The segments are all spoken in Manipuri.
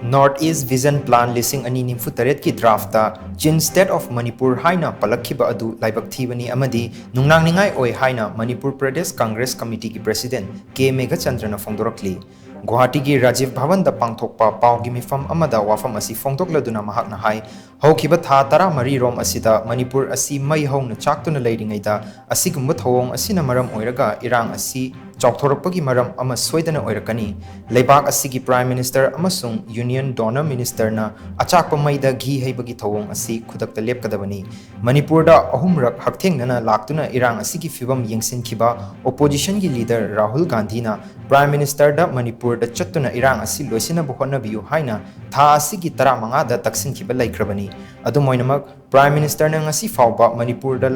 Northeast Vision Plan lising ani nimfu taret ki drafta Chin State of Manipur Haina Pallakhiba adu LAIBAK THIBANI AMADI NUNGNANGNINGAI oi Haina Manipur PRADESH Congress Committee ki President MEGHACHANDRA na PHONGDORAKLI Guwahati gi Rajiv Bhavan da pangthokpa pau gi mifam amada wafam asi phongdokladuna mahak na hai haukiba tha tara mari rom asida Manipur asi mai hongna chaktuna leiringaida asigumba thawong asina maram oiraga irang asi chawthorakpagi maram ama soidana oirakani leibak asigi Prime Minister amasung Union Donor Minister na achakpa maida gi heibagi thawong asi khudakta lepkadabani Manipur da ahumrak hakthengna laktuna irang asigi fibam yengsinkhiba opposition gi leader Rahul Gandhi na Prime Minister da Manipur da chattuna irang asi loisina bukhona biu haina tha asigi tara manga da taksin khiba laikrabani adumoinamak Prime Minister na ngasi fawba Manipur da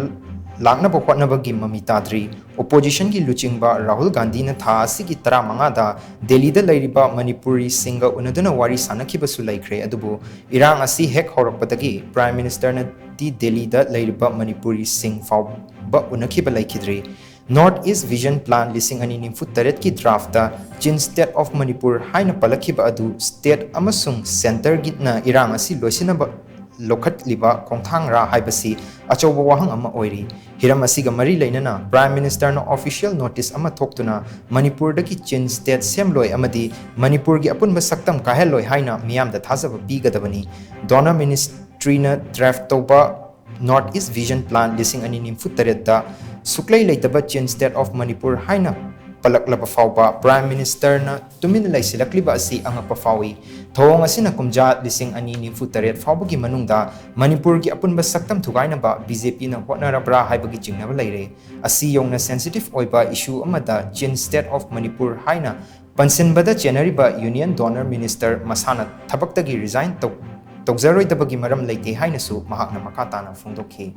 lakna bukhona bagi mamitadri opposition gi luchingba Rahul Gandhi na tha asigi tara manga da Delhi da lairiba Manipuri singa unaduna wari sanakhiba su laikre adubu irang asi hek horakpadagi Prime Minister na di Delhi da lairiba Manipuri sing fawba unakhiba laikidri Northeast Vision Plan lising ani nimfu taret ki drafta Chin State of Manipur Haina Pallakhiba adu state amasung center gitna irang asi loisinaba lokhat liba kongthang ra haibasi achoba wahang ama oiri hiram asiga mari leinana Prime Minister no official notice ama thoktuna Manipur daki Chin State semloi amadi Manipur gi apunba saktam kaheloi haina miyam da thazaba pigadabani Donor Ministry na draft toba Northeast Vision Plan lising ani nimfu taret da suklay leitaba Chin State of Manipur haina palaklaba fawba Prime Minister na tuminalay silakliba asi ang pafawi thawong asina kumja lising ani nimfu taret fawbagi manungda Manipur gi apunba saktam thugay na ba BJP na hotnarabra haibagi jingnaba leire asi yong na sensitive oiba issue amada Chin State of Manipur haina pansinbada January Union Donor Minister masana thabaktagi resign tawzaroi dabagi maram leite haina su mahakna makatana phongdokhi